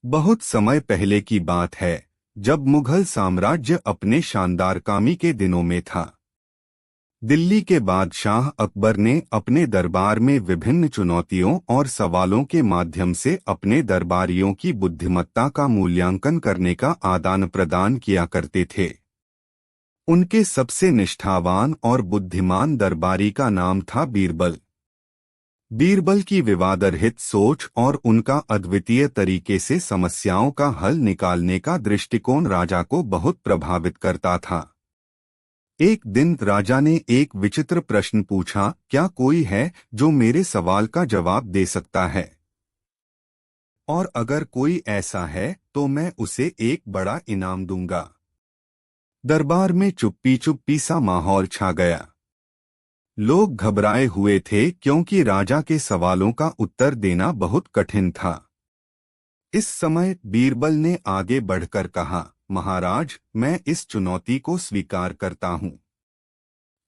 बहुत समय पहले की बात है, जब मुगल साम्राज्य अपने शानदार कामी के दिनों में था। दिल्ली के बादशाह अकबर ने अपने दरबार में विभिन्न चुनौतियों और सवालों के माध्यम से अपने दरबारियों की बुद्धिमत्ता का मूल्यांकन करने का आदान प्रदान किया करते थे। उनके सबसे निष्ठावान और बुद्धिमान दरबारी का नाम था बीरबल। बीरबल की विवादरहित सोच और उनका अद्वितीय तरीके से समस्याओं का हल निकालने का दृष्टिकोण राजा को बहुत प्रभावित करता था। एक दिन राजा ने एक विचित्र प्रश्न पूछा, क्या कोई है जो मेरे सवाल का जवाब दे सकता है? और अगर कोई ऐसा है तो मैं उसे एक बड़ा इनाम दूंगा। दरबार में चुप्पी चुप्पी सा माहौल छा गया। लोग घबराए हुए थे क्योंकि राजा के सवालों का उत्तर देना बहुत कठिन था। इस समय बीरबल ने आगे बढ़कर कहा, महाराज, मैं इस चुनौती को स्वीकार करता हूँ।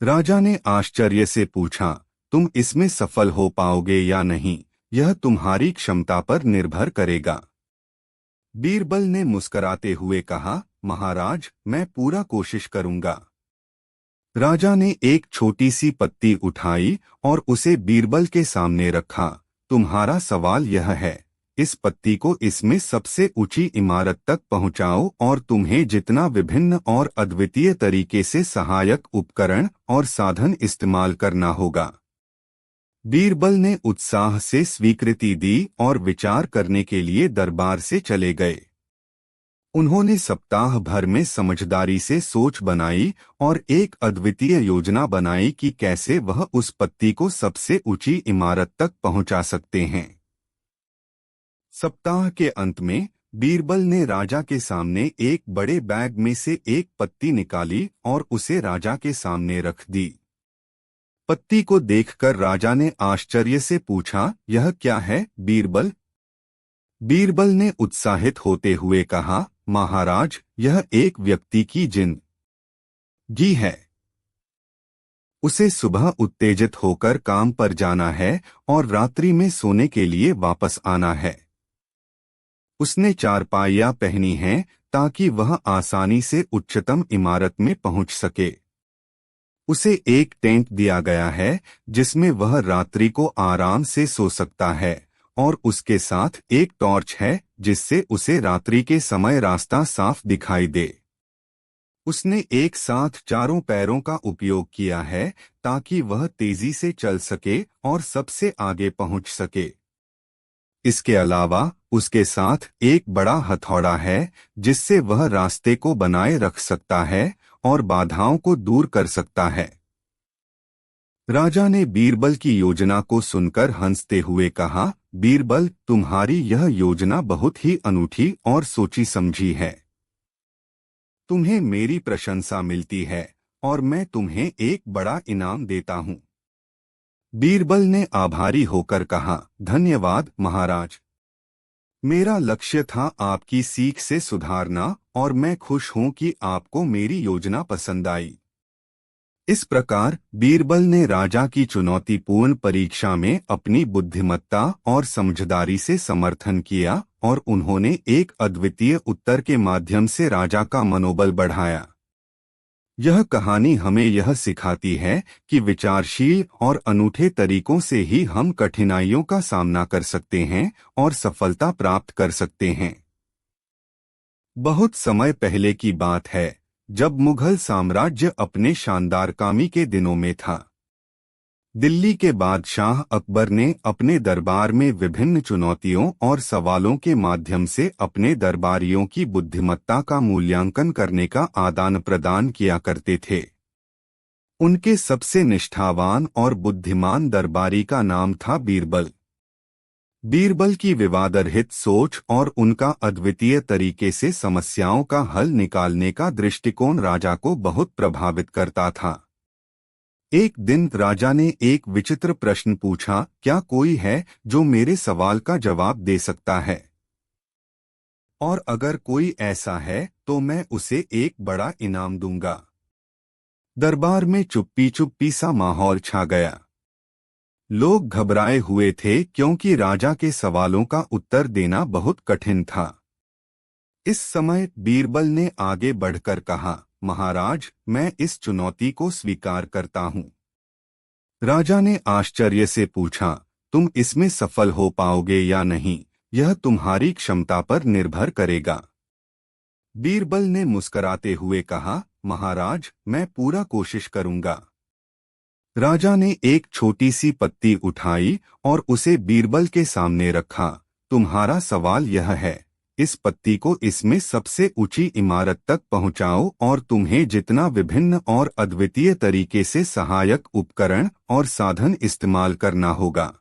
राजा ने आश्चर्य से पूछा, तुम इसमें सफल हो पाओगे या नहीं, यह तुम्हारी क्षमता पर निर्भर करेगा। बीरबल ने मुस्कुराते हुए कहा, महाराज, मैं पूरा कोशिश करूंगा। राजा ने एक छोटी सी पत्ती उठाई और उसे बीरबल के सामने रखा। तुम्हारा सवाल यह है, इस पत्ती को इसमें सबसे ऊंची इमारत तक पहुंचाओ और तुम्हें जितना विभिन्न और अद्वितीय तरीके से सहायक उपकरण और साधन इस्तेमाल करना होगा। बीरबल ने उत्साह से स्वीकृति दी और विचार करने के लिए दरबार से चले गए। उन्होंने सप्ताह भर में समझदारी से सोच बनाई और एक अद्वितीय योजना बनाई कि कैसे वह उस पत्ती को सबसे ऊंची इमारत तक पहुंचा सकते हैं। सप्ताह के अंत में बीरबल ने राजा के सामने एक बड़े बैग में से एक पत्ती निकाली और उसे राजा के सामने रख दी। पत्ती को देखकर राजा ने आश्चर्य से पूछा, यह क्या है बीरबल? बीरबल ने उत्साहित होते हुए कहा, महाराज, यह एक व्यक्ति की जिंदगी है। उसे सुबह उत्तेजित होकर काम पर जाना है और रात्रि में सोने के लिए वापस आना है। उसने चारपाइयां पहनी हैं ताकि वह आसानी से उच्चतम इमारत में पहुंच सके। उसे एक टेंट दिया गया है जिसमें वह रात्रि को आराम से सो सकता है और उसके साथ एक टॉर्च है जिससे उसे रात्रि के समय रास्ता साफ दिखाई दे। उसने एक साथ चारों पैरों का उपयोग किया है ताकि वह तेजी से चल सके और सबसे आगे पहुंच सके। इसके अलावा उसके साथ एक बड़ा हथौड़ा है जिससे वह रास्ते को बनाए रख सकता है और बाधाओं को दूर कर सकता है। राजा ने बीरबल की योजना को सुनकर हंसते हुए कहा, बीरबल, तुम्हारी यह योजना बहुत ही अनूठी और सोची समझी है। तुम्हें मेरी प्रशंसा मिलती है और मैं तुम्हें एक बड़ा इनाम देता हूँ। बीरबल ने आभारी होकर कहा, धन्यवाद महाराज। मेरा लक्ष्य था आपकी सीख से सुधारना और मैं खुश हूँ कि आपको मेरी योजना पसंद आई। इस प्रकार बीरबल ने राजा की चुनौतीपूर्ण परीक्षा में अपनी बुद्धिमत्ता और समझदारी से समर्थन किया और उन्होंने एक अद्वितीय उत्तर के माध्यम से राजा का मनोबल बढ़ाया। यह कहानी हमें यह सिखाती है कि विचारशील और अनूठे तरीकों से ही हम कठिनाइयों का सामना कर सकते हैं और सफलता प्राप्त कर सकते हैं। बहुत समय पहले की बात है, जब मुगल साम्राज्य अपने शानदार कामी के दिनों में था। दिल्ली के बादशाह अकबर ने अपने दरबार में विभिन्न चुनौतियों और सवालों के माध्यम से अपने दरबारियों की बुद्धिमत्ता का मूल्यांकन करने का आदान प्रदान किया करते थे। उनके सबसे निष्ठावान और बुद्धिमान दरबारी का नाम था बीरबल। बीरबल की विवादरहित सोच और उनका अद्वितीय तरीके से समस्याओं का हल निकालने का दृष्टिकोण राजा को बहुत प्रभावित करता था। एक दिन राजा ने एक विचित्र प्रश्न पूछा, क्या कोई है जो मेरे सवाल का जवाब दे सकता है? और अगर कोई ऐसा है तो मैं उसे एक बड़ा इनाम दूंगा। दरबार में चुप्पी चुप्पी सा माहौल छा गया। लोग घबराए हुए थे क्योंकि राजा के सवालों का उत्तर देना बहुत कठिन था। इस समय बीरबल ने आगे बढ़कर कहा, महाराज, मैं इस चुनौती को स्वीकार करता हूँ। राजा ने आश्चर्य से पूछा, तुम इसमें सफल हो पाओगे या नहीं, यह तुम्हारी क्षमता पर निर्भर करेगा। बीरबल ने मुस्कुराते हुए कहा, महाराज, मैं पूरा कोशिश करूंगा। राजा ने एक छोटी सी पत्ती उठाई और उसे बीरबल के सामने रखा। तुम्हारा सवाल यह है, इस पत्ती को इसमें सबसे ऊंची इमारत तक पहुंचाओ और तुम्हें जितना विभिन्न और अद्वितीय तरीके से सहायक उपकरण और साधन इस्तेमाल करना होगा।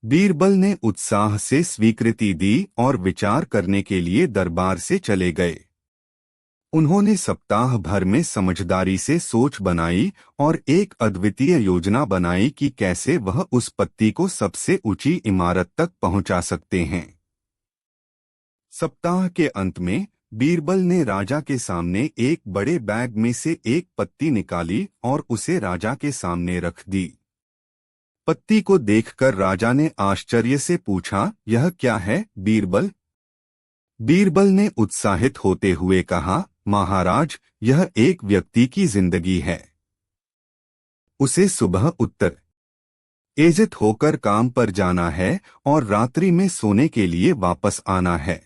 बीरबल ने उत्साह से स्वीकृति दी और विचार करने के लिए दरबार से चले गए। उन्होंने सप्ताह भर में समझदारी से सोच बनाई और एक अद्वितीय योजना बनाई कि कैसे वह उस पत्ती को सबसे ऊंची इमारत तक पहुंचा सकते हैं। सप्ताह के अंत में बीरबल ने राजा के सामने एक बड़े बैग में से एक पत्ती निकाली और उसे राजा के सामने रख दी। पत्ती को देखकर राजा ने आश्चर्य से पूछा, यह क्या है बीरबल? बीरबल ने उत्साहित होते हुए कहा, महाराज, यह एक व्यक्ति की जिंदगी है। उसे सुबह उत्तर एजित होकर काम पर जाना है और रात्रि में सोने के लिए वापस आना है।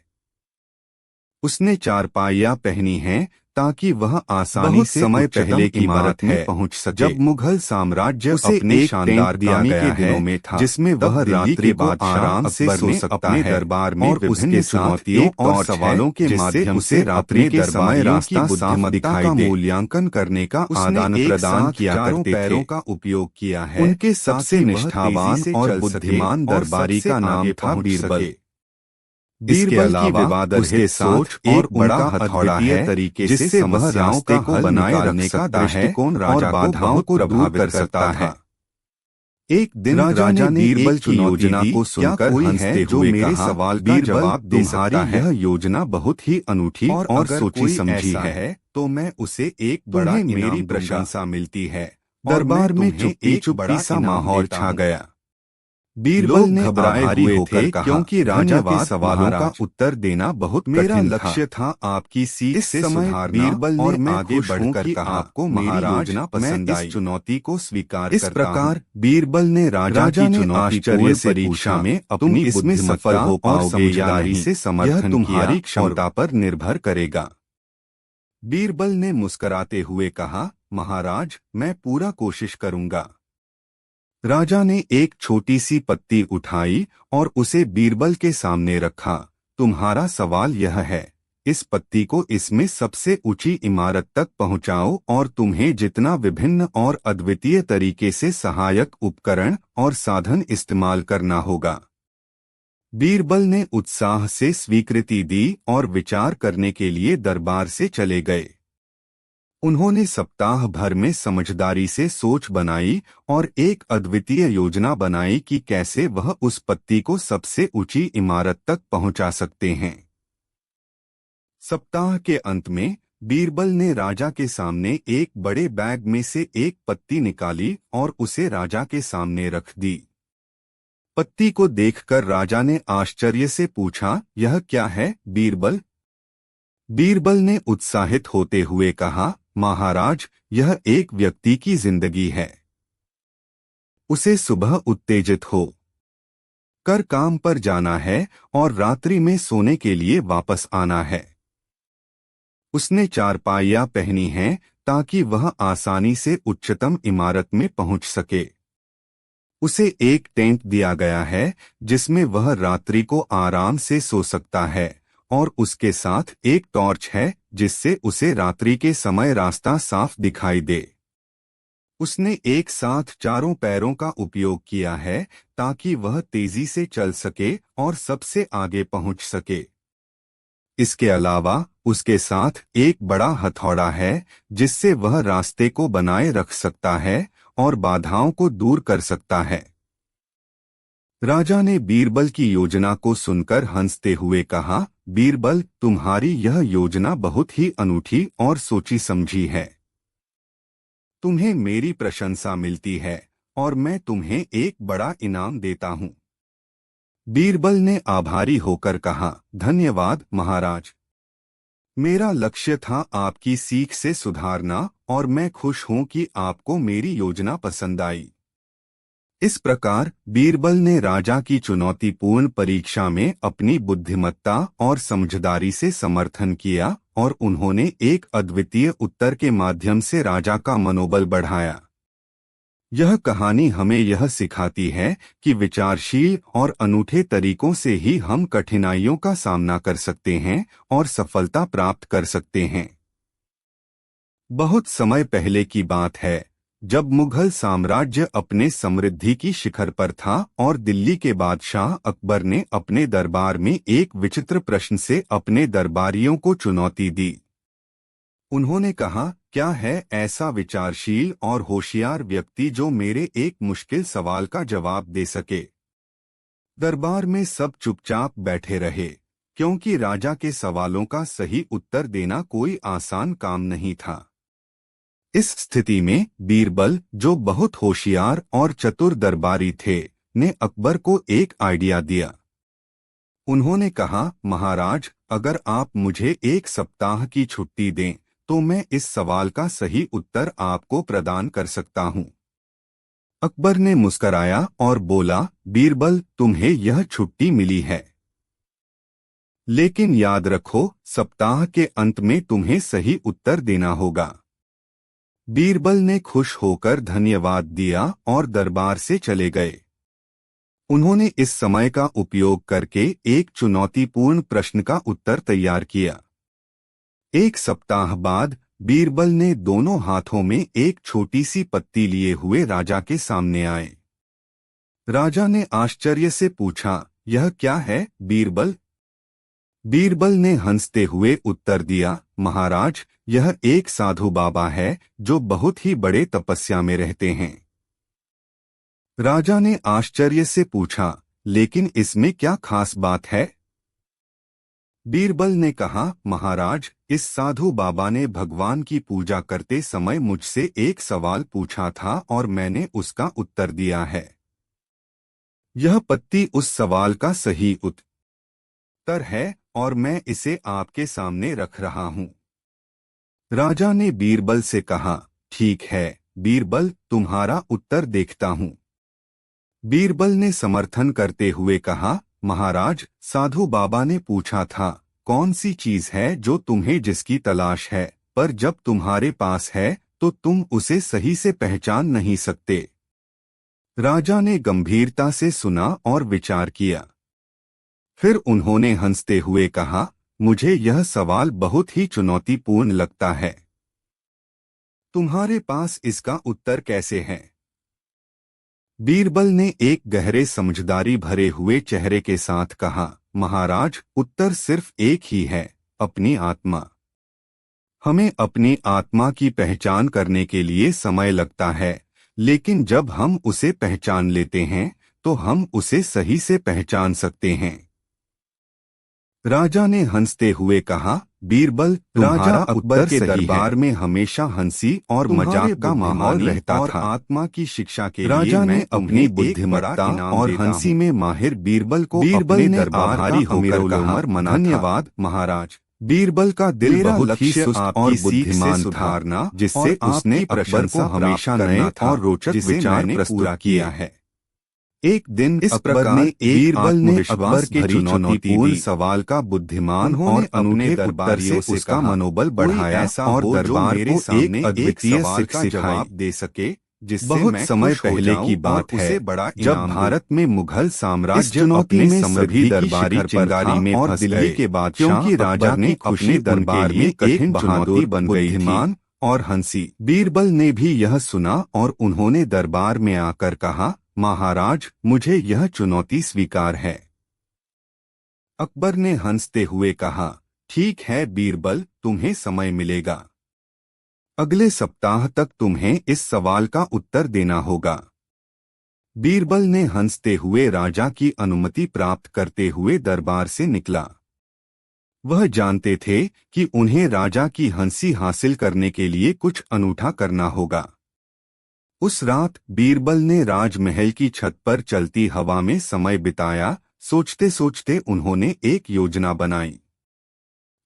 उसने चारपाइयां पहनी हैं ताकि वह आसानी से समय पहले की इमारत में पहुंच सके। जब मुगल साम्राज्य अपने शानदार दिया के दिनों में था, जिसमें वह रात्रि के बाद आराम से सो सकता है, दरबार में और उसके चुनौतियों और सवालों के माध्यम से रात्रि के समय रास्ता बुद्धिमत्ता का मूल्यांकन करने का आदान प्रदान किया करते थे। का उपयोग किया है। उनके सबसे निष्ठावान और बुद्धिमान दरबारी का नाम था बीरबल। इसके अलावा उसके सोच और बड़ा हथौड़ा है तरीके जिससे वह रास्ते को बनाए रखने का दृष्टिकोण राजा को बाधाओं को प्रभावित कर सकता है। एक दिन राजा ने बीरबल की योजना को सुनकर हंसते हुए मेरे सवाल का जवाब दे सकता है। यह योजना बहुत ही अनूठी और सोची समझी है, तो मैं उसे एक बड़ा मेरी प्रशंसा मिलती है। दरबार में चुप्पी सा माहौल छा गया। बीरबल ने घबराए हुए थे क्योंकि राजा के सवालों का उत्तर देना बहुत मेरा लक्ष्य था आपकी सीट से सुधारना। बीरबल और मैं आगे बढ़कर कहा, आपको महाराज पसंद आई, इस चुनौती को स्वीकार करता हूं। इस प्रकार बीरबल ने राजा की चुनौतीपूर्ण परीक्षा में अपनी इसमें सफल हो पाओगे या नहीं, यह तुम्हारी क्षमता पर निर्भर करेगा। बीरबल ने मुस्कुराते हुए कहा, महाराज, मैं पूरा कोशिश करूंगा। राजा ने एक छोटी सी पत्ती उठाई और उसे बीरबल के सामने रखा। तुम्हारा सवाल यह है, इस पत्ती को इसमें सबसे ऊंची इमारत तक पहुंचाओ और तुम्हें जितना विभिन्न और अद्वितीय तरीके से सहायक उपकरण और साधन इस्तेमाल करना होगा। बीरबल ने उत्साह से स्वीकृति दी और विचार करने के लिए दरबार से चले गए। उन्होंने सप्ताह भर में समझदारी से सोच बनाई और एक अद्वितीय योजना बनाई कि कैसे वह उस पत्ती को सबसे ऊंची इमारत तक पहुंचा सकते हैं। सप्ताह के अंत में बीरबल ने राजा के सामने एक बड़े बैग में से एक पत्ती निकाली और उसे राजा के सामने रख दी। पत्ती को देखकर राजा ने आश्चर्य से पूछा, यह क्या है बीरबल? बीरबल ने उत्साहित होते हुए कहा, महाराज, यह एक व्यक्ति की जिंदगी है। उसे सुबह उत्तेजित हो कर काम पर जाना है और रात्रि में सोने के लिए वापस आना है। उसने चारपाइयां पहनी हैं ताकि वह आसानी से उच्चतम इमारत में पहुंच सके। उसे एक टेंट दिया गया है जिसमें वह रात्रि को आराम से सो सकता है और उसके साथ एक टॉर्च है जिससे उसे रात्रि के समय रास्ता साफ दिखाई दे। उसने एक साथ चारों पैरों का उपयोग किया है ताकि वह तेजी से चल सके और सबसे आगे पहुंच सके। इसके अलावा उसके साथ एक बड़ा हथौड़ा है जिससे वह रास्ते को बनाए रख सकता है और बाधाओं को दूर कर सकता है। राजा ने बीरबल की योजना को सुनकर हंसते हुए कहा, बीरबल, तुम्हारी यह योजना बहुत ही अनूठी और सोची समझी है। तुम्हें मेरी प्रशंसा मिलती है और मैं तुम्हें एक बड़ा इनाम देता हूँ। बीरबल ने आभारी होकर कहा, धन्यवाद महाराज। मेरा लक्ष्य था आपकी सीख से सुधारना और मैं खुश हूं कि आपको मेरी योजना पसंद आई। इस प्रकार बीरबल ने राजा की चुनौतीपूर्ण परीक्षा में अपनी बुद्धिमत्ता और समझदारी से समर्थन किया और उन्होंने एक अद्वितीय उत्तर के माध्यम से राजा का मनोबल बढ़ाया। यह कहानी हमें यह सिखाती है कि विचारशील और अनूठे तरीकों से ही हम कठिनाइयों का सामना कर सकते हैं और सफलता प्राप्त कर सकते हैं। बहुत समय पहले की बात है, जब मुगल साम्राज्य अपने समृद्धि की शिखर पर था और दिल्ली के बादशाह अकबर ने अपने दरबार में एक विचित्र प्रश्न से अपने दरबारियों को चुनौती दी। उन्होंने कहा, क्या है ऐसा विचारशील और होशियार व्यक्ति जो मेरे एक मुश्किल सवाल का जवाब दे सके। दरबार में सब चुपचाप बैठे रहे, क्योंकि राजा के सवालों का सही उत्तर देना कोई आसान काम नहीं था। इस स्थिति में बीरबल, जो बहुत होशियार और चतुर दरबारी थे, ने अकबर को एक आइडिया दिया। उन्होंने कहा, महाराज, अगर आप मुझे 1 सप्ताह की छुट्टी दें तो मैं इस सवाल का सही उत्तर आपको प्रदान कर सकता हूं। अकबर ने मुस्कराया और बोला, बीरबल, तुम्हें यह छुट्टी मिली है, लेकिन याद रखो, सप्ताह के अंत में तुम्हें सही उत्तर देना होगा। बीरबल ने खुश होकर धन्यवाद दिया और दरबार से चले गए। उन्होंने इस समय का उपयोग करके एक चुनौतीपूर्ण प्रश्न का उत्तर तैयार किया। 1 सप्ताह बाद बीरबल ने दोनों हाथों में एक छोटी सी पत्ती लिए हुए राजा के सामने आए। राजा ने आश्चर्य से पूछा, यह क्या है बीरबल? बीरबल ने हंसते हुए उत्तर दिया, महाराज, यह एक साधु बाबा है जो बहुत ही बड़े तपस्या में रहते हैं। राजा ने आश्चर्य से पूछा, लेकिन इसमें क्या खास बात है? बीरबल ने कहा, महाराज, इस साधु बाबा ने भगवान की पूजा करते समय मुझसे एक सवाल पूछा था और मैंने उसका उत्तर दिया है। यह पत्ती उस सवाल का सही उत्तर है और मैं इसे आपके सामने रख रहा हूं। राजा ने बीरबल से कहा, ठीक है बीरबल, तुम्हारा उत्तर देखता हूं। बीरबल ने समर्थन करते हुए कहा, महाराज, साधु बाबा ने पूछा था, कौन सी चीज है जो तुम्हें जिसकी तलाश है, पर जब तुम्हारे पास है तो तुम उसे सही से पहचान नहीं सकते। राजा ने गंभीरता से सुना और विचार किया। फिर उन्होंने हंसते हुए कहा, मुझे यह सवाल बहुत ही चुनौतीपूर्ण लगता है। तुम्हारे पास इसका उत्तर कैसे है? बीरबल ने एक गहरे समझदारी भरे हुए चेहरे के साथ कहा, महाराज, उत्तर सिर्फ एक ही है, अपनी आत्मा। हमें अपनी आत्मा की पहचान करने के लिए समय लगता है, लेकिन जब हम उसे पहचान लेते हैं तो हम उसे सही से पहचान सकते हैं। राजा ने हंसते हुए कहा, बीरबल, राजा अकबर के दरबार में हमेशा हंसी और मजाक का माहौल रहता था। आत्मा की शिक्षा के राजा ने अपनी बुद्धिमत्ता और हंसी में माहिर बीरबल को अपने दरबार होकर कहा, धन्यवाद महाराज। बीरबल का दिल बहुत ही सुस्त और बुद्धिमान था, जिससे उसने अकबर को हमेशा नए और रोचक विचार प्रस्तुत किया है। एक दिन इस अकबर ने बीरबल ने अकबर के चुनौतीपूर्ण सवाल का बुद्धिमान और अनूठे उत्तर से उसका मनोबल बढ़ाया और दरबार को एक अद्वितीय शिक्षा जवाब दे सके, जिससे बहुत समय पहले की बात है, जब भारत में मुगल साम्राज्य अपने सभी दरबारी चिंगारी में और दिल्ली के बादशाह क्योंकि राजा ने अपने दरबार में कठिन चुनौती बन गई थी और हंसी। बीरबल ने भी यह सुना और उन्होंने दरबार में आकर कहा, महाराज, मुझे यह चुनौती स्वीकार है। अकबर ने हंसते हुए कहा, ठीक है बीरबल, तुम्हें समय मिलेगा। अगले सप्ताह तक तुम्हें इस सवाल का उत्तर देना होगा। बीरबल ने हंसते हुए राजा की अनुमति प्राप्त करते हुए दरबार से निकला। वह जानते थे कि उन्हें राजा की हंसी हासिल करने के लिए कुछ अनूठा करना होगा। उस रात बीरबल ने राजमहल की छत पर चलती हवा में समय बिताया। सोचते सोचते उन्होंने एक योजना बनाई।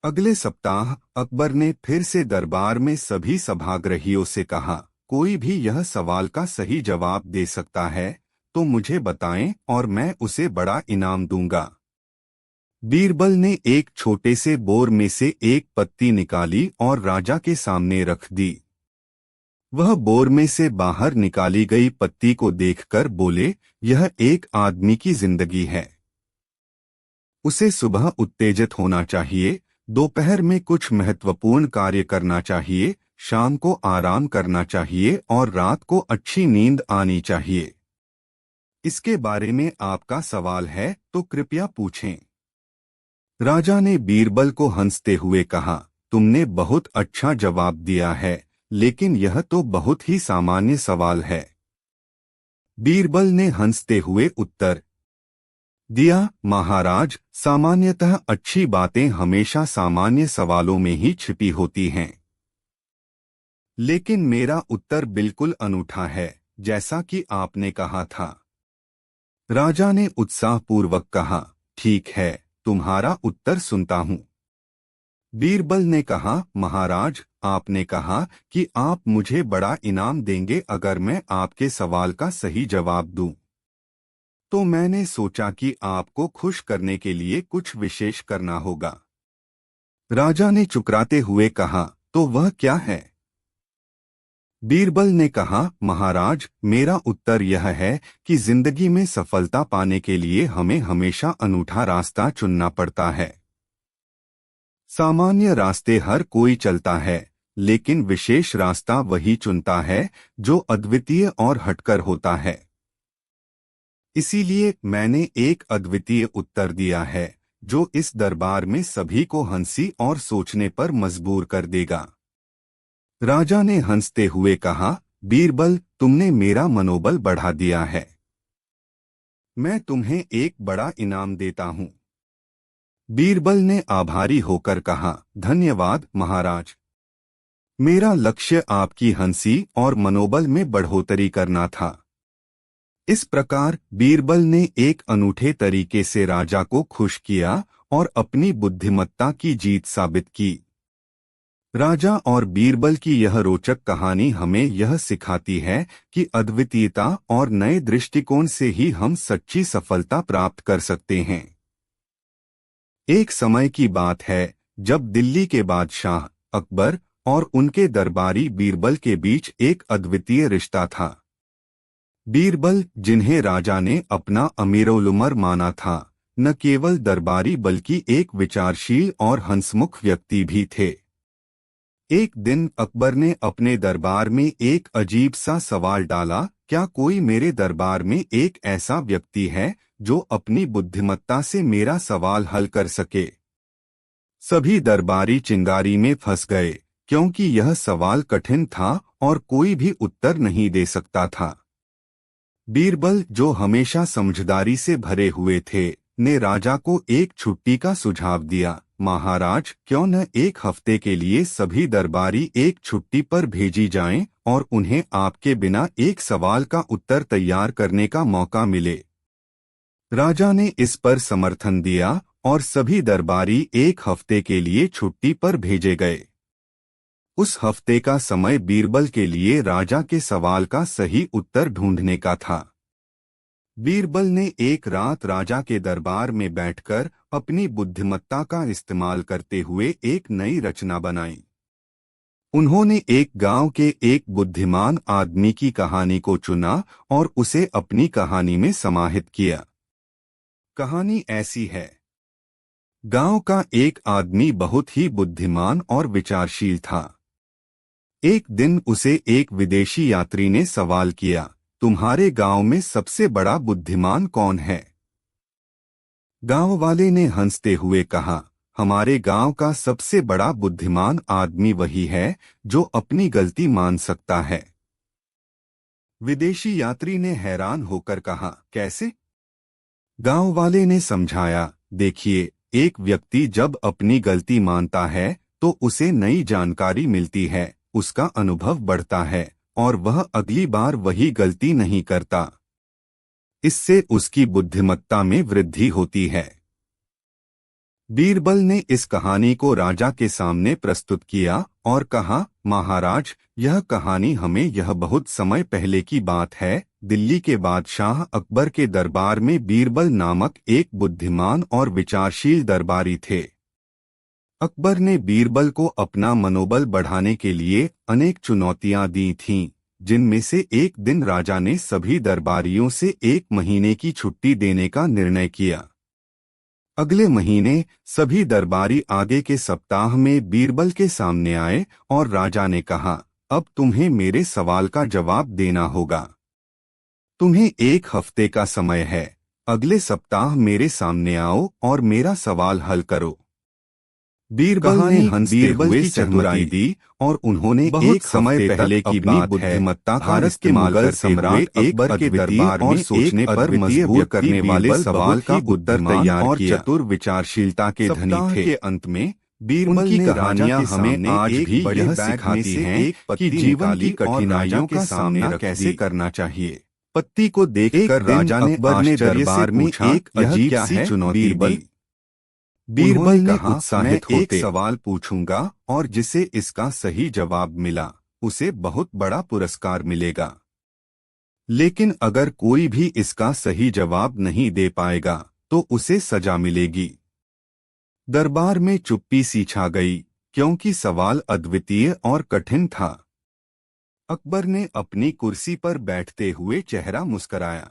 अगले सप्ताह अकबर ने फिर से दरबार में सभी सभाग्रहियों से कहा, कोई भी यह सवाल का सही जवाब दे सकता है तो मुझे बताएं और मैं उसे बड़ा इनाम दूंगा। बीरबल ने एक छोटे से बोर में से एक पत्ती निकाली और राजा के सामने रख दी। वह बोर में से बाहर निकाली गई पत्ती को देखकर बोले, यह एक आदमी की जिंदगी है। उसे सुबह उत्तेजित होना चाहिए, दोपहर में कुछ महत्वपूर्ण कार्य करना चाहिए, शाम को आराम करना चाहिए और रात को अच्छी नींद आनी चाहिए। इसके बारे में आपका सवाल है तो कृपया पूछें। राजा ने बीरबल को हंसते हुए कहा, तुमने बहुत अच्छा जवाब दिया है, लेकिन यह तो बहुत ही सामान्य सवाल है। बीरबल ने हंसते हुए उत्तर दिया, महाराज, सामान्यतः अच्छी बातें हमेशा सामान्य सवालों में ही छिपी होती हैं। लेकिन मेरा उत्तर बिल्कुल अनूठा है, जैसा कि आपने कहा था। राजा ने उत्साहपूर्वक कहा, ठीक है, तुम्हारा उत्तर सुनता हूं। बीरबल ने कहा, महाराज, आपने कहा कि आप मुझे बड़ा इनाम देंगे अगर मैं आपके सवाल का सही जवाब दूं। तो मैंने सोचा कि आपको खुश करने के लिए कुछ विशेष करना होगा। राजा ने चुकराते हुए कहा, तो वह क्या है? बीरबल ने कहा, महाराज, मेरा उत्तर यह है कि जिंदगी में सफलता पाने के लिए हमें हमेशा अनूठा रास्ता चुनना पड़ता है। सामान्य रास्ते हर कोई चलता है, लेकिन विशेष रास्ता वही चुनता है जो अद्वितीय और हटकर होता है। इसीलिए मैंने एक अद्वितीय उत्तर दिया है जो इस दरबार में सभी को हंसी और सोचने पर मजबूर कर देगा। राजा ने हंसते हुए कहा, बीरबल, तुमने मेरा मनोबल बढ़ा दिया है। मैं तुम्हें एक बड़ा इनाम देता हूं। बीरबल ने आभारी होकर कहा, धन्यवाद महाराज। मेरा लक्ष्य आपकी हंसी और मनोबल में बढ़ोतरी करना था। इस प्रकार बीरबल ने एक अनूठे तरीके से राजा को खुश किया और अपनी बुद्धिमत्ता की जीत साबित की। राजा और बीरबल की यह रोचक कहानी हमें यह सिखाती है कि अद्वितीयता और नए दृष्टिकोण से ही हम सच्ची सफलता प्राप्त कर सकते हैं। एक समय की बात है जब दिल्ली के बादशाह अकबर और उनके दरबारी बीरबल के बीच एक अद्वितीय रिश्ता था। बीरबल, जिन्हें राजा ने अपना अमीर-उल-उमर माना था, न केवल दरबारी बल्कि एक विचारशील और हंसमुख व्यक्ति भी थे। एक दिन अकबर ने अपने दरबार में एक अजीब सा सवाल डाला, क्या कोई मेरे दरबार में एक ऐसा व्यक्ति है जो अपनी बुद्धिमत्ता से मेरा सवाल हल कर सके? सभी दरबारी चिंगारी में फंस गए, क्योंकि यह सवाल कठिन था और कोई भी उत्तर नहीं दे सकता था। बीरबल, जो हमेशा समझदारी से भरे हुए थे, ने राजा को एक छुट्टी का सुझाव दिया। महाराज, क्यों न एक हफ्ते के लिए सभी दरबारी एक छुट्टी पर भेजी जाएं और उन्हें आपके बिना एक सवाल का उत्तर तैयार करने का मौका मिले। राजा ने इस पर समर्थन दिया और सभी दरबारी एक हफ्ते के लिए छुट्टी पर भेजे गए। उस हफ्ते का समय बीरबल के लिए राजा के सवाल का सही उत्तर ढूंढने का था। बीरबल ने एक रात राजा के दरबार में बैठकर अपनी बुद्धिमत्ता का इस्तेमाल करते हुए एक नई रचना बनाई। उन्होंने एक गांव के एक बुद्धिमान आदमी की कहानी को चुना और उसे अपनी कहानी में समाहित किया। कहानी ऐसी है। गांव का एक आदमी बहुत ही बुद्धिमान और विचारशील था। एक दिन उसे एक विदेशी यात्री ने सवाल किया, तुम्हारे गांव में सबसे बड़ा बुद्धिमान कौन है? गांव वाले ने हंसते हुए कहा, हमारे गांव का सबसे बड़ा बुद्धिमान आदमी वही है जो अपनी गलती मान सकता है। विदेशी यात्री ने हैरान होकर कहा, कैसे? गांव वाले ने समझाया, देखिए, एक व्यक्ति जब अपनी गलती मानता है तो उसे नई जानकारी मिलती है, उसका अनुभव बढ़ता है और वह अगली बार वही गलती नहीं करता। इससे उसकी बुद्धिमत्ता में वृद्धि होती है। बीरबल ने इस कहानी को राजा के सामने प्रस्तुत किया और कहा, महाराज, यह कहानी हमें यह बहुत समय पहले की बात है। दिल्ली के बादशाह अकबर के दरबार में बीरबल नामक एक बुद्धिमान और विचारशील दरबारी थे। अकबर ने बीरबल को अपना मनोबल बढ़ाने के लिए अनेक चुनौतियां दी थीं, जिनमें से एक दिन राजा ने सभी दरबारियों से 1 महीने की छुट्टी देने का निर्णय किया। अगले महीने सभी दरबारी आगे के सप्ताह में बीरबल के सामने आए और राजा ने कहा, अब तुम्हें मेरे सवाल का जवाब देना होगा। तुम्हें 1 हफ्ते का समय है। अगले सप्ताह मेरे सामने आओ और मेरा सवाल हल करो। बीरबल ने हंसते हुए चतुराई दी और उन्होंने बहुत समय पहले की बात बुद्धिमत्ता भारत के मुगल सम्राट अकबर के दरबार में सोचने पर मजबूर करने वाले सवाल का उत्तर तैयार और चतुर विचारशीलता के धनी थे। के अंत में बीरबल की कहानियां हमें आज भी यह सिखाती हैं कि जीवन की कठिनाइयों का सामना कैसे करना चाहिए। पत्ती को देखकर राजा ने अकबर ने दरबार में एक अजीब सी चुनौती दी। बीरबल ने उत्साहित होते, एक सवाल पूछूंगा और जिसे इसका सही जवाब मिला उसे बहुत बड़ा पुरस्कार मिलेगा, लेकिन अगर कोई भी इसका सही जवाब नहीं दे पाएगा तो उसे सजा मिलेगी। दरबार में चुप्पी सी छा गई, क्योंकि सवाल अद्वितीय और कठिन था। अकबर ने अपनी कुर्सी पर बैठते हुए चेहरा मुस्कुराया।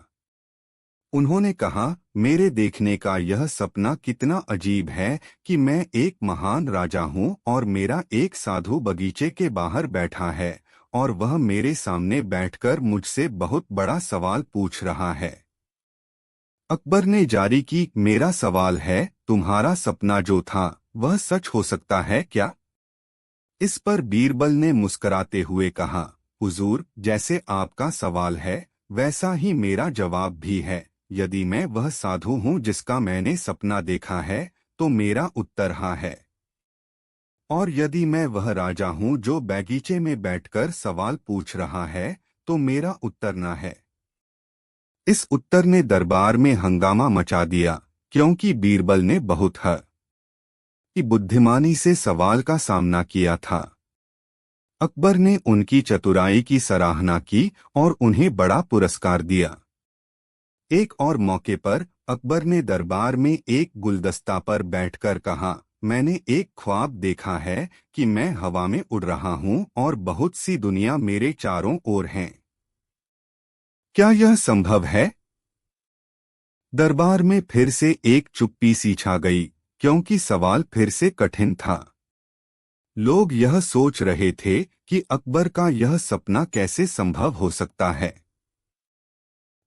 उन्होंने कहा, मेरे देखने का यह सपना कितना अजीब है कि मैं एक महान राजा हूं और मेरा एक साधु बगीचे के बाहर बैठा है और वह मेरे सामने बैठकर मुझसे बहुत बड़ा सवाल पूछ रहा है। अकबर ने जारी की, मेरा सवाल है, तुम्हारा सपना जो था वह सच हो सकता है क्या? इस पर बीरबल ने मुस्कुराते हुए कहा, हुजूर, जैसे आपका सवाल है वैसा ही मेरा जवाब भी है। यदि मैं वह साधु हूं जिसका मैंने सपना देखा है तो मेरा उत्तर हाँ है, और यदि मैं वह राजा हूं जो बगीचे में बैठकर सवाल पूछ रहा है तो मेरा उत्तर ना है। इस उत्तर ने दरबार में हंगामा मचा दिया, क्योंकि बीरबल ने बहुत की बुद्धिमानी से सवाल का सामना किया था। अकबर ने उनकी चतुराई की सराहना की और उन्हें बड़ा पुरस्कार दिया। एक और मौके पर अकबर ने दरबार में एक गुलदस्ता पर बैठकर कहा, मैंने एक ख्वाब देखा है कि मैं हवा में उड़ रहा हूं और बहुत सी दुनिया मेरे चारों ओर हैं। क्या यह संभव है? दरबार में फिर से एक चुप्पी सी छा गई, क्योंकि सवाल फिर से कठिन था। लोग यह सोच रहे थे कि अकबर का यह सपना कैसे संभव हो सकता है।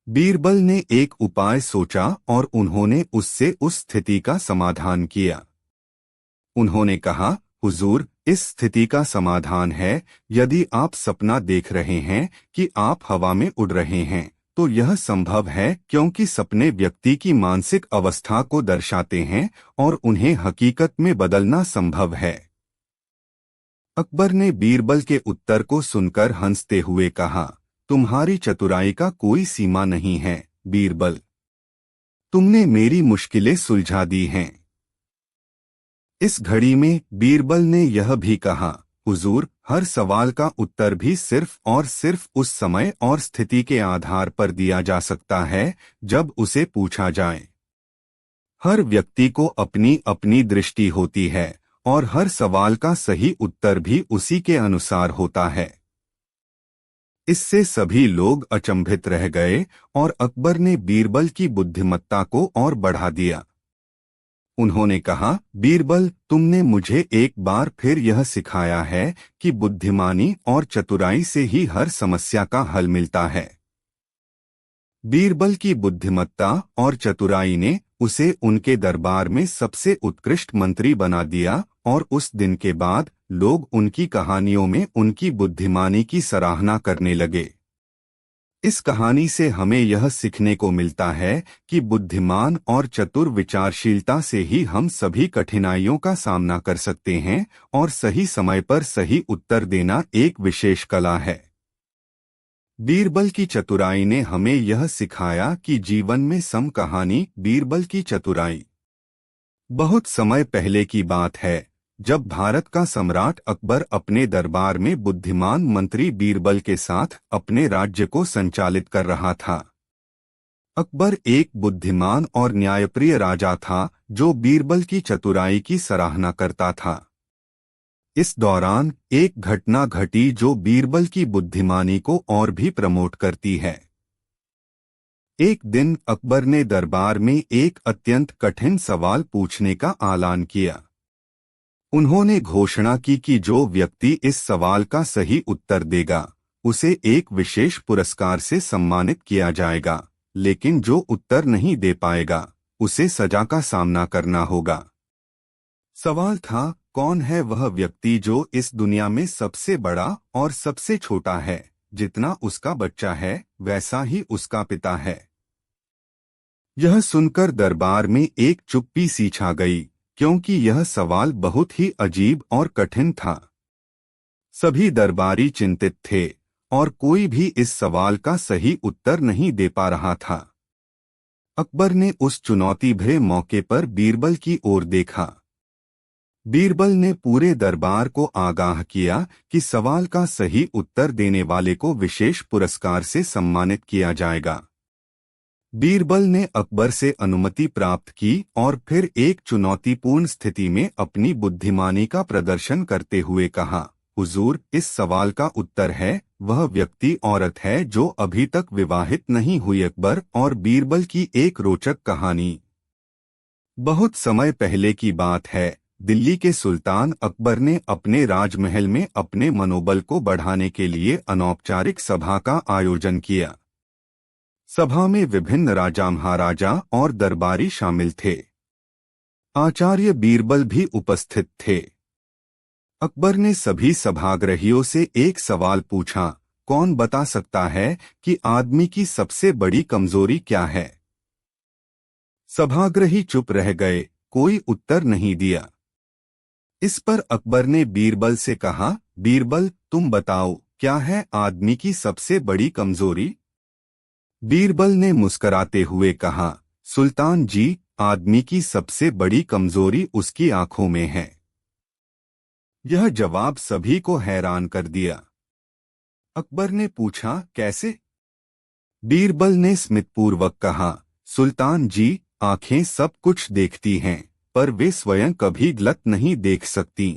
बीरबल ने एक उपाय सोचा और उन्होंने उससे उस स्थिति का समाधान किया। उन्होंने कहा, हुजूर, इस स्थिति का समाधान है, यदि आप सपना देख रहे हैं कि आप हवा में उड़ रहे हैं तो यह संभव है, क्योंकि सपने व्यक्ति की मानसिक अवस्था को दर्शाते हैं और उन्हें हकीकत में बदलना संभव है। अकबर ने बीरबल के उत्तर को सुनकर हंसते हुए कहा, तुम्हारी चतुराई का कोई सीमा नहीं है बीरबल, तुमने मेरी मुश्किलें सुलझा दी हैं। इस घड़ी में बीरबल ने यह भी कहा, हुजूर, हर सवाल का उत्तर भी सिर्फ और सिर्फ उस समय और स्थिति के आधार पर दिया जा सकता है जब उसे पूछा जाए। हर व्यक्ति को अपनी अपनी दृष्टि होती है और हर सवाल का सही उत्तर भी उसी के अनुसार होता है। इससे सभी लोग अचंभित रह गए और अकबर ने बीरबल की बुद्धिमत्ता को और बढ़ा दिया। उन्होंने कहा, बीरबल, तुमने मुझे एक बार फिर यह सिखाया है कि बुद्धिमानी और चतुराई से ही हर समस्या का हल मिलता है। बीरबल की बुद्धिमत्ता और चतुराई ने उसे उनके दरबार में सबसे उत्कृष्ट मंत्री बना दिया और उस दिन के बाद लोग उनकी कहानियों में उनकी बुद्धिमानी की सराहना करने लगे। इस कहानी से हमें यह सीखने को मिलता है कि बुद्धिमान और चतुर विचारशीलता से ही हम सभी कठिनाइयों का सामना कर सकते हैं और सही समय पर सही उत्तर देना एक विशेष कला है। बीरबल की चतुराई ने हमें यह सिखाया कि जीवन में सम कहानी बीरबल की चतुराई। बहुत समय पहले की बात है, जब भारत का सम्राट अकबर अपने दरबार में बुद्धिमान मंत्री बीरबल के साथ अपने राज्य को संचालित कर रहा था। अकबर एक बुद्धिमान और न्यायप्रिय राजा था, जो बीरबल की चतुराई की सराहना करता था। इस दौरान एक घटना घटी जो बीरबल की बुद्धिमानी को और भी प्रमोट करती है। एक दिन अकबर ने दरबार में एक अत्यंत कठिन सवाल पूछने का ऐलान किया। उन्होंने घोषणा की कि जो व्यक्ति इस सवाल का सही उत्तर देगा, उसे एक विशेष पुरस्कार से सम्मानित किया जाएगा, लेकिन जो उत्तर नहीं दे पाएगा, उसे सजा का सामना करना होगा। सवाल था, कौन है वह व्यक्ति जो इस दुनिया में सबसे बड़ा और सबसे छोटा है? जितना उसका बच्चा है, वैसा ही उसका पिता है। यह सुनकर दरबार में एक चुप्पी सी छा गई, क्योंकि यह सवाल बहुत ही अजीब और कठिन था। सभी दरबारी चिंतित थे और कोई भी इस सवाल का सही उत्तर नहीं दे पा रहा था। अकबर ने उस चुनौती भरे मौके पर बीरबल की ओर देखा। बीरबल ने पूरे दरबार को आगाह किया कि सवाल का सही उत्तर देने वाले को विशेष पुरस्कार से सम्मानित किया जाएगा। बीरबल ने अकबर से अनुमति प्राप्त की और फिर एक चुनौतीपूर्ण स्थिति में अपनी बुद्धिमानी का प्रदर्शन करते हुए कहा, हुजूर, इस सवाल का उत्तर है, वह व्यक्ति औरत है जो अभी तक विवाहित नहीं हुई। अकबर और बीरबल की एक रोचक कहानी। बहुत समय पहले की बात है, दिल्ली के सुल्तान अकबर ने अपने राजमहल में अपने मनोबल को बढ़ाने के लिए अनौपचारिक सभा का आयोजन किया। सभा में विभिन्न राजा महाराजा और दरबारी शामिल थे। आचार्य बीरबल भी उपस्थित थे। अकबर ने सभी सभाग्रहियों से एक सवाल पूछा, कौन बता सकता है कि आदमी की सबसे बड़ी कमजोरी क्या है? सभाग्रही चुप रह गए, कोई उत्तर नहीं दिया। इस पर अकबर ने बीरबल से कहा, बीरबल, तुम बताओ, क्या है आदमी की सबसे बड़ी कमजोरी? बीरबल ने मुस्कराते हुए कहा, सुल्तान जी, आदमी की सबसे बड़ी कमजोरी उसकी आंखों में है। यह जवाब सभी को हैरान कर दिया। अकबर ने पूछा, कैसे? बीरबल ने स्मितपूर्वक कहा, सुल्तान जी, आंखें सब कुछ देखती हैं, पर वे स्वयं कभी गलत नहीं देख सकती।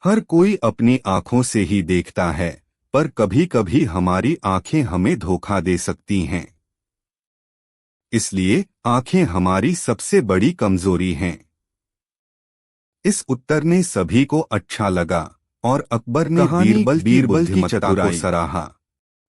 हर कोई अपनी आंखों से ही देखता है, पर कभी कभी हमारी आंखें हमें धोखा दे सकती हैं। इसलिए आंखें हमारी सबसे बड़ी कमजोरी हैं। इस उत्तर ने सभी को अच्छा लगा और अकबर ने बीरबल की चतुराई को सराहा।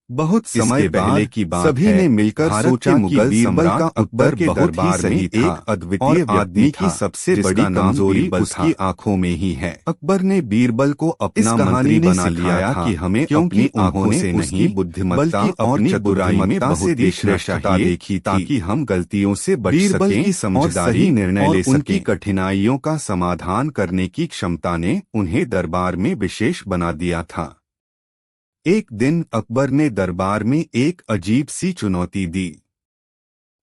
बहुत समय पहले की बात सभी ने मिलकर सोचा कि बीरबल का अकबर के दरबार में एक अद्वितीय आदमी की सबसे बड़ी कमजोरी उसकी आंखों में ही है। अकबर ने बीरबल को अपना मंत्री बना लिया कि हमें अपनी आंखों से नहीं, बुद्धिमत्ता और चतुराई में बहुत ही श्रेष्ठता देखी ताकि हम गलतियों से बच सकें। बीरबल की समझदारी, निर्णय ले सकें। उनकी कठिनाइयों का समाधान करने की क्षमता ने उन्हें दरबार में विशेष बना दिया था। एक दिन अकबर ने दरबार में एक अजीब सी चुनौती दी।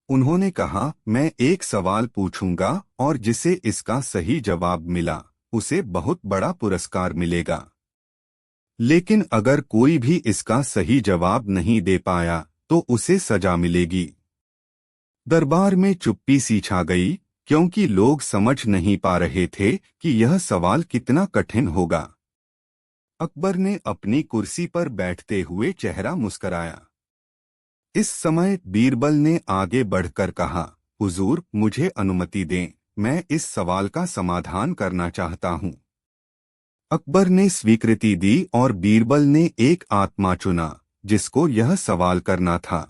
उन्होंने कहा, मैं एक सवाल पूछूंगा और जिसे इसका सही जवाब मिला, उसे बहुत बड़ा पुरस्कार मिलेगा। लेकिन अगर कोई भी इसका सही जवाब नहीं दे पाया, तो उसे सजा मिलेगी। दरबार में चुप्पी सी छा गई, क्योंकि लोग समझ नहीं पा रहे थे कि यह सवाल कितना कठिन होगा। अकबर ने अपनी कुर्सी पर बैठते हुए चेहरा मुस्कुराया। इस समय बीरबल ने आगे बढ़कर कहा, हुजूर, मुझे अनुमति दें, मैं इस सवाल का समाधान करना चाहता हूं। अकबर ने स्वीकृति दी और बीरबल ने एक आत्मा चुना जिसको यह सवाल करना था।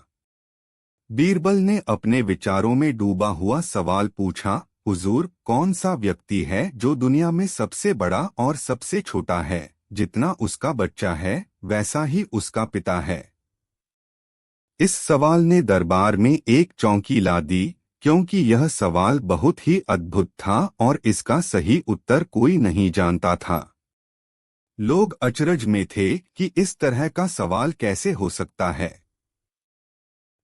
बीरबल ने अपने विचारों में डूबा हुआ सवाल पूछा, हुजूर, कौन सा व्यक्ति है जो दुनिया में सबसे बड़ा और सबसे छोटा है? जितना उसका बच्चा है, वैसा ही उसका पिता है। इस सवाल ने दरबार में एक चौंकी ला दी, क्योंकि यह सवाल बहुत ही अद्भुत था और इसका सही उत्तर कोई नहीं जानता था। लोग अचरज में थे कि इस तरह का सवाल कैसे हो सकता है।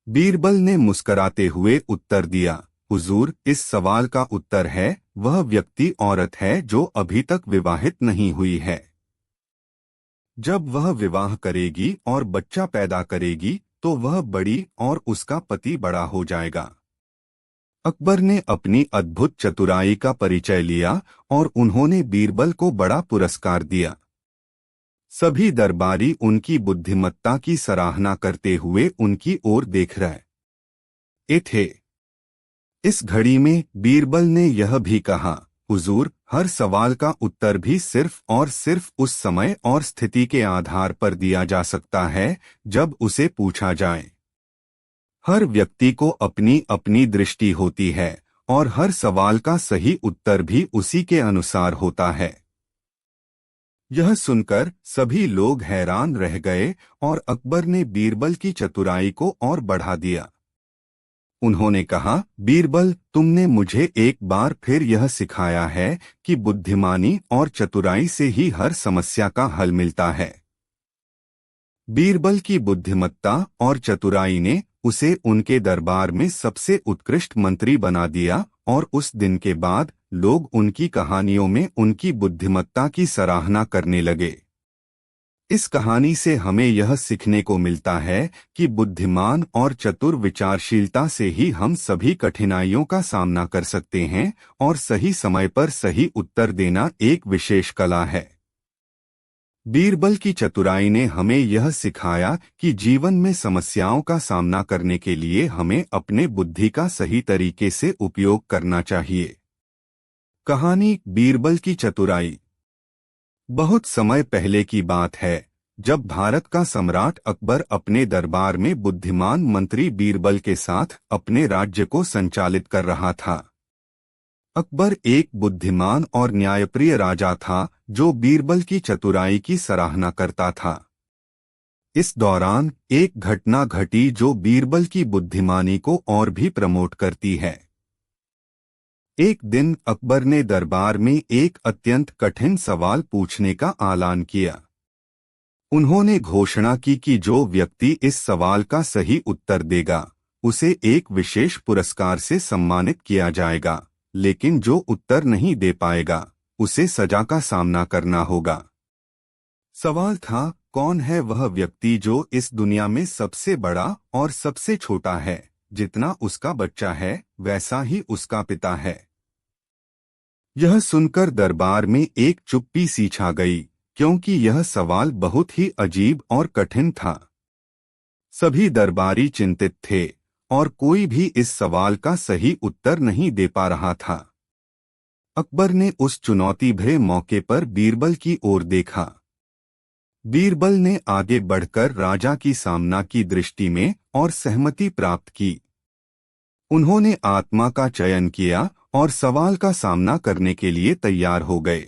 बीरबल ने मुस्कुराते हुए उत्तर दिया, हुजूर, इस सवाल का उत्तर है, वह व्यक्ति औरत है जो अभी तक विवाहित नहीं हुई है। जब वह विवाह करेगी और बच्चा पैदा करेगी तो वह बड़ी और उसका पति बड़ा हो जाएगा। अकबर ने अपनी अद्भुत चतुराई का परिचय लिया और उन्होंने बीरबल को बड़ा पुरस्कार दिया। सभी दरबारी उनकी बुद्धिमत्ता की सराहना करते हुए उनकी ओर देख रहे थे। इस घड़ी में बीरबल ने यह भी कहा, हुजूर, हर सवाल का उत्तर भी सिर्फ और सिर्फ उस समय और स्थिति के आधार पर दिया जा सकता है जब उसे पूछा जाए। हर व्यक्ति को अपनी अपनी दृष्टि होती है और हर सवाल का सही उत्तर भी उसी के अनुसार होता है। यह सुनकर सभी लोग हैरान रह गए और अकबर ने बीरबल की चतुराई को और बढ़ा दिया। उन्होंने कहा, बीरबल, तुमने मुझे एक बार फिर यह सिखाया है कि बुद्धिमानी और चतुराई से ही हर समस्या का हल मिलता है। बीरबल की बुद्धिमत्ता और चतुराई ने उसे उनके दरबार में सबसे उत्कृष्ट मंत्री बना दिया और उस दिन के बाद लोग उनकी कहानियों में उनकी बुद्धिमत्ता की सराहना करने लगे। इस कहानी से हमें यह सीखने को मिलता है कि बुद्धिमान और चतुर विचारशीलता से ही हम सभी कठिनाइयों का सामना कर सकते हैं और सही समय पर सही उत्तर देना एक विशेष कला है। बीरबल की चतुराई ने हमें यह सिखाया कि जीवन में समस्याओं का सामना करने के लिए हमें अपने बुद्धि का सही तरीके से उपयोग करना चाहिए। कहानी बीरबल की चतुराई। बहुत समय पहले की बात है, जब भारत का सम्राट अकबर अपने दरबार में बुद्धिमान मंत्री बीरबल के साथ अपने राज्य को संचालित कर रहा था। अकबर एक बुद्धिमान और न्यायप्रिय राजा था जो बीरबल की चतुराई की सराहना करता था। इस दौरान एक घटना घटी जो बीरबल की बुद्धिमानी को और भी प्रमोट करती है। एक दिन अकबर ने दरबार में एक अत्यंत कठिन सवाल पूछने का ऐलान किया। उन्होंने घोषणा की कि जो व्यक्ति इस सवाल का सही उत्तर देगा उसे एक विशेष पुरस्कार से सम्मानित किया जाएगा, लेकिन जो उत्तर नहीं दे पाएगा उसे सजा का सामना करना होगा। सवाल था, कौन है वह व्यक्ति जो इस दुनिया में सबसे बड़ा और सबसे छोटा है? जितना उसका बच्चा है वैसा ही उसका पिता है। यह सुनकर दरबार में एक चुप्पी सी छा गई, क्योंकि यह सवाल बहुत ही अजीब और कठिन था। सभी दरबारी चिंतित थे और कोई भी इस सवाल का सही उत्तर नहीं दे पा रहा था। अकबर ने उस चुनौती भरे मौके पर बीरबल की ओर देखा। बीरबल ने आगे बढ़कर राजा की सामना की दृष्टि में और सहमति प्राप्त की। उन्होंने आत्मा का चयन किया और सवाल का सामना करने के लिए तैयार हो गए।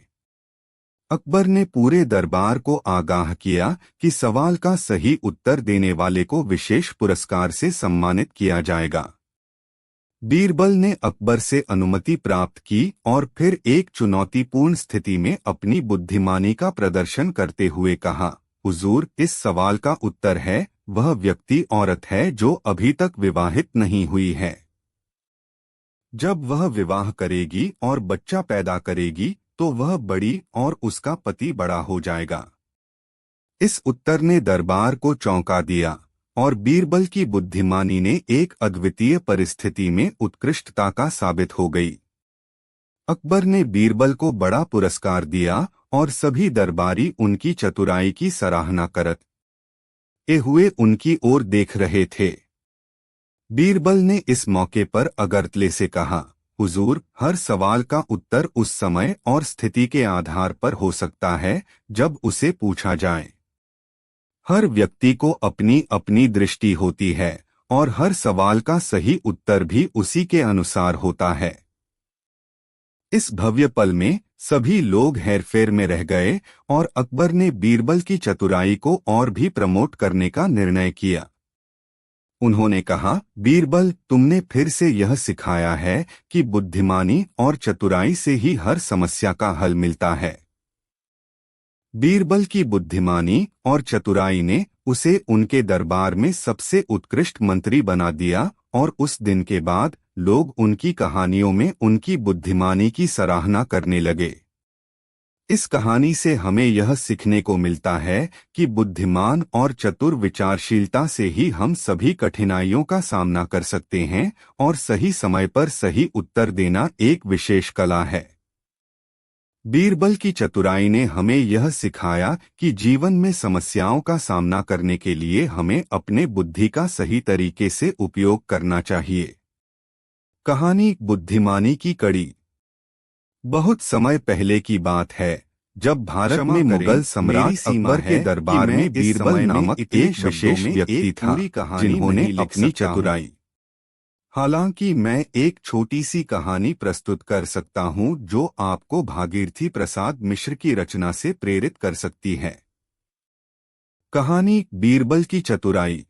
अकबर ने पूरे दरबार को आगाह किया कि सवाल का सही उत्तर देने वाले को विशेष पुरस्कार से सम्मानित किया जाएगा। बीरबल ने अकबर से अनुमति प्राप्त की और फिर एक चुनौतीपूर्ण स्थिति में अपनी बुद्धिमानी का प्रदर्शन करते हुए कहा, हुजूर, इस सवाल का उत्तर है, वह व्यक्ति औरत है जो अभी तक विवाहित नहीं हुई है। जब वह विवाह करेगी और बच्चा पैदा करेगी तो वह बड़ी और उसका पति बड़ा हो जाएगा। इस उत्तर ने दरबार को चौंका दिया और बीरबल की बुद्धिमानी ने एक अद्वितीय परिस्थिति में उत्कृष्टता का साबित हो गई। अकबर ने बीरबल को बड़ा पुरस्कार दिया और सभी दरबारी उनकी चतुराई की सराहना करते हुए उनकी ओर देख रहे थे। बीरबल ने इस मौके पर अगरतले से कहा, हुजूर, हर सवाल का उत्तर उस समय और स्थिति के आधार पर हो सकता है जब उसे पूछा जाए। हर व्यक्ति को अपनी अपनी दृष्टि होती है और हर सवाल का सही उत्तर भी उसी के अनुसार होता है। इस भव्य पल में सभी लोग हेरफेर में रह गए और अकबर ने बीरबल की चतुराई को और भी प्रमोट करने का निर्णय किया। उन्होंने कहा, बीरबल, तुमने फिर से यह सिखाया है कि बुद्धिमानी और चतुराई से ही हर समस्या का हल मिलता है। बीरबल की बुद्धिमानी और चतुराई ने उसे उनके दरबार में सबसे उत्कृष्ट मंत्री बना दिया और उस दिन के बाद लोग उनकी कहानियों में उनकी बुद्धिमानी की सराहना करने लगे। इस कहानी से हमें यह सीखने को मिलता है कि बुद्धिमान और चतुर विचारशीलता से ही हम सभी कठिनाइयों का सामना कर सकते हैं और सही समय पर सही उत्तर देना एक विशेष कला है। बीरबल की चतुराई ने हमें यह सिखाया कि जीवन में समस्याओं का सामना करने के लिए हमें अपने बुद्धि का सही तरीके से उपयोग करना चाहिए। कहानी बुद्धिमानी की कड़ी। बहुत समय पहले की बात है, जब भारत में मुगल सम्राट अकबर के दरबार में बीरबल नामक एक विशेष व्यक्ति था जिन्होंने अपनी चतुराई। हालांकि मैं एक छोटी सी कहानी प्रस्तुत कर सकता हूं जो आपको भागीरथी प्रसाद मिश्र की रचना से प्रेरित कर सकती है। कहानी बीरबल की चतुराई।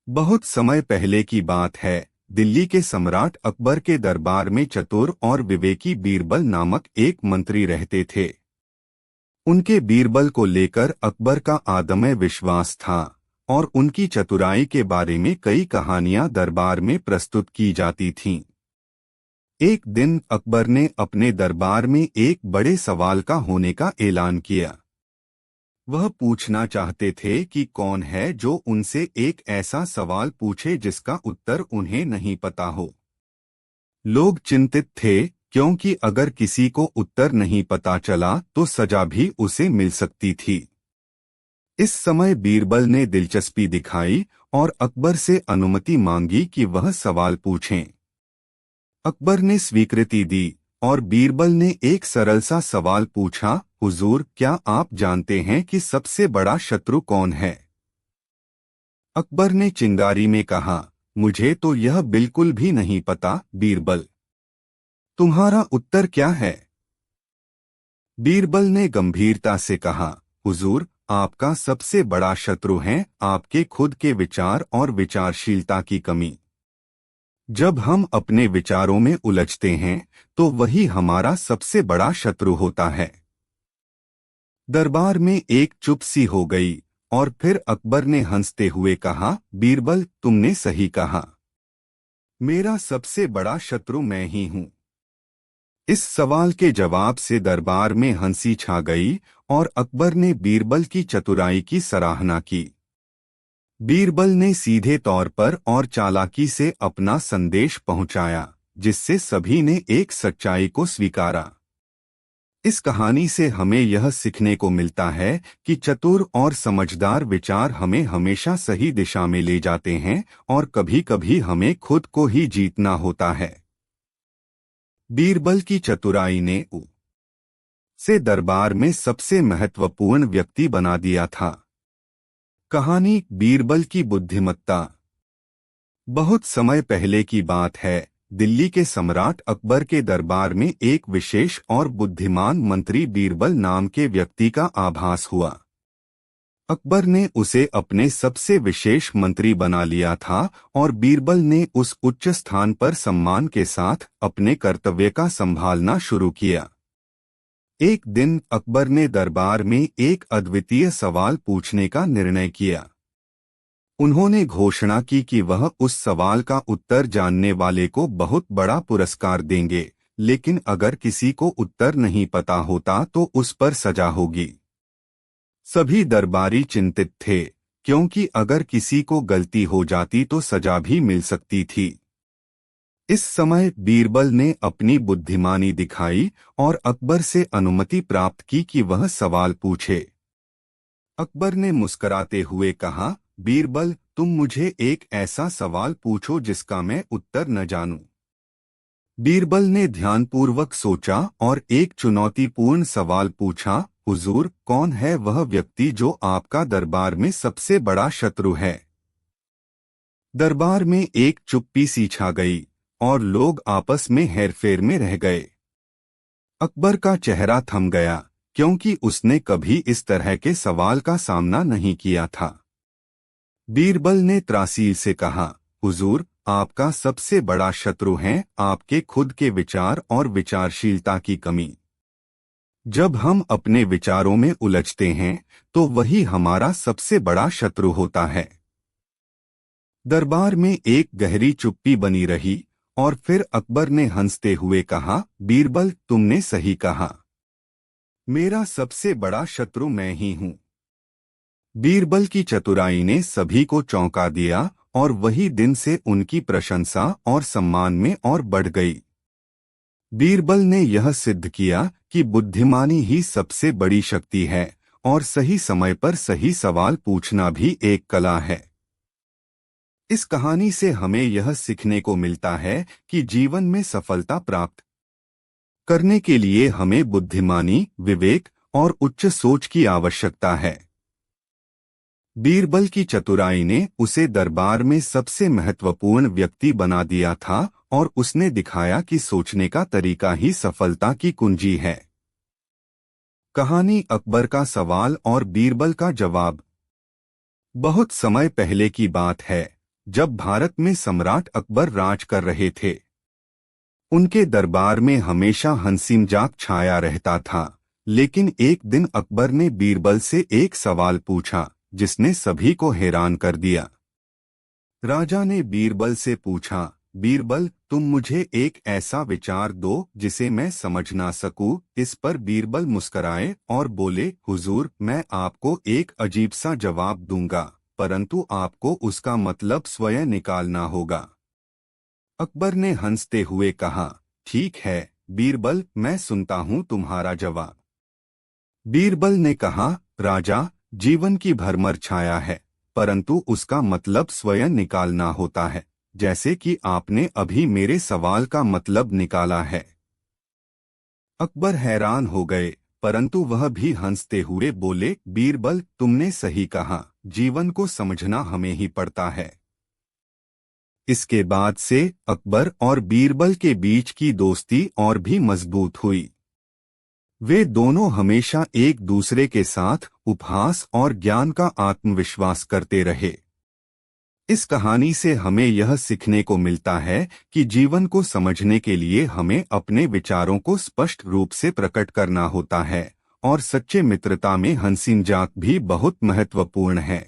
बहुत समय पहले की बात है, दिल्ली के सम्राट अकबर के दरबार में चतुर और विवेकी बीरबल नामक एक मंत्री रहते थे। उनके बीरबल को लेकर अकबर का अदम्य विश्वास था और उनकी चतुराई के बारे में कई कहानियां दरबार में प्रस्तुत की जाती थीं। एक दिन अकबर ने अपने दरबार में एक बड़े सवाल का होने का ऐलान किया। वह पूछना चाहते थे कि कौन है जो उनसे एक ऐसा सवाल पूछे जिसका उत्तर उन्हें नहीं पता हो। लोग चिंतित थे क्योंकि अगर किसी को उत्तर नहीं पता चला तो सजा भी उसे मिल सकती थी। इस समय बीरबल ने दिलचस्पी दिखाई और अकबर से अनुमति मांगी कि वह सवाल पूछें। अकबर ने स्वीकृति दी और बीरबल ने एक सरल सा सवाल पूछा, हुजूर, क्या आप जानते हैं कि सबसे बड़ा शत्रु कौन है? अकबर ने चिंगारी में कहा, मुझे तो यह बिल्कुल भी नहीं पता बीरबल। तुम्हारा उत्तर क्या है? बीरबल ने गंभीरता से कहा, हुजूर, आपका सबसे बड़ा शत्रु है आपके खुद के विचार और विचारशीलता की कमी। जब हम अपने विचारों में उलझते हैं तो वही हमारा सबसे बड़ा शत्रु होता है। दरबार में एक चुप सी हो गई और फिर अकबर ने हंसते हुए कहा, बीरबल, तुमने सही कहा। मेरा सबसे बड़ा शत्रु मैं ही हूं। इस सवाल के जवाब से दरबार में हंसी छा गई और अकबर ने बीरबल की चतुराई की सराहना की। बीरबल ने सीधे तौर पर और चालाकी से अपना संदेश पहुंचाया, जिससे सभी ने एक सच्चाई को स्वीकारा। इस कहानी से हमें यह सीखने को मिलता है कि चतुर और समझदार विचार हमें हमेशा सही दिशा में ले जाते हैं और कभी-कभी हमें खुद को ही जीतना होता है। बीरबल की चतुराई ने से दरबार में सबसे महत्वपूर्ण व्यक्ति बना दिया था। कहानी बीरबल की बुद्धिमत्ता। बहुत समय पहले की बात है, दिल्ली के सम्राट अकबर के दरबार में एक विशेष और बुद्धिमान मंत्री बीरबल नाम के व्यक्ति का आभास हुआ। अकबर ने उसे अपने सबसे विशेष मंत्री बना लिया था और बीरबल ने उस उच्च स्थान पर सम्मान के साथ अपने कर्तव्य का संभालना शुरू किया। एक दिन अकबर ने दरबार में एक अद्वितीय सवाल पूछने का निर्णय किया। उन्होंने घोषणा की कि वह उस सवाल का उत्तर जानने वाले को बहुत बड़ा पुरस्कार देंगे, लेकिन अगर किसी को उत्तर नहीं पता होता तो उस पर सजा होगी। सभी दरबारी चिंतित थे, क्योंकि अगर किसी को गलती हो जाती तो सजा भी मिल सकती थी। इस समय बीरबल ने अपनी बुद्धिमानी दिखाई और अकबर से अनुमति प्राप्त की कि वह सवाल पूछे। अकबर ने मुस्कुराते हुए कहा, बीरबल, तुम मुझे एक ऐसा सवाल पूछो जिसका मैं उत्तर न जानूं। बीरबल ने ध्यानपूर्वक सोचा और एक चुनौतीपूर्ण सवाल पूछा, हुजूर, कौन है वह व्यक्ति जो आपका दरबार में सबसे बड़ा शत्रु है? दरबार में एक चुप्पी सी छा गई और लोग आपस में हेरफेर में रह गए। अकबर का चेहरा थम गया, क्योंकि उसने कभी इस तरह के सवाल का सामना नहीं किया था। बीरबल ने त्रासील से कहा, हुजूर, आपका सबसे बड़ा शत्रु है आपके खुद के विचार और विचारशीलता की कमी। जब हम अपने विचारों में उलझते हैं तो वही हमारा सबसे बड़ा शत्रु होता है। दरबार में एक गहरी चुप्पी बनी रही और फिर अकबर ने हंसते हुए कहा, बीरबल, तुमने सही कहा। मेरा सबसे बड़ा शत्रु मैं ही हूँ। बीरबल की चतुराई ने सभी को चौंका दिया और वही दिन से उनकी प्रशंसा और सम्मान में और बढ़ गई। बीरबल ने यह सिद्ध किया कि बुद्धिमानी ही सबसे बड़ी शक्ति है और सही समय पर सही सवाल पूछना भी एक कला है। इस कहानी से हमें यह सीखने को मिलता है कि जीवन में सफलता प्राप्त करने के लिए हमें बुद्धिमानी, विवेक और उच्च सोच की आवश्यकता है। बीरबल की चतुराई ने उसे दरबार में सबसे महत्वपूर्ण व्यक्ति बना दिया था और उसने दिखाया कि सोचने का तरीका ही सफलता की कुंजी है। कहानी अकबर का सवाल और बीरबल का जवाब। बहुत समय पहले की बात है, जब भारत में सम्राट अकबर राज कर रहे थे। उनके दरबार में हमेशा हंसी मजाक छाया रहता था, लेकिन एक दिन अकबर ने बीरबल से एक सवाल पूछा जिसने सभी को हैरान कर दिया। राजा ने बीरबल से पूछा, बीरबल, तुम मुझे एक ऐसा विचार दो जिसे मैं समझ ना सकूं। इस पर बीरबल मुस्कराए और बोले, हुजूर, मैं आपको एक अजीब सा जवाब दूंगा, परंतु आपको उसका मतलब स्वयं निकालना होगा। अकबर ने हंसते हुए कहा, ठीक है बीरबल, मैं सुनता हूं तुम्हारा जवाब। बीरबल ने कहा, राजा, जीवन की भरमर छाया है, परंतु उसका मतलब स्वयं निकालना होता है, जैसे कि आपने अभी मेरे सवाल का मतलब निकाला है। अकबर हैरान हो गए, परंतु वह भी हंसते हुए बोले, बीरबल, तुमने सही कहा, जीवन को समझना हमें ही पड़ता है। इसके बाद से अकबर और बीरबल के बीच की दोस्ती और भी मजबूत हुई। वे दोनों हमेशा एक दूसरे के साथ उपहास और ज्ञान का आत्मविश्वास करते रहे। इस कहानी से हमें यह सीखने को मिलता है कि जीवन को समझने के लिए हमें अपने विचारों को स्पष्ट रूप से प्रकट करना होता है और सच्चे मित्रता में हंसी मजाक भी बहुत महत्वपूर्ण है।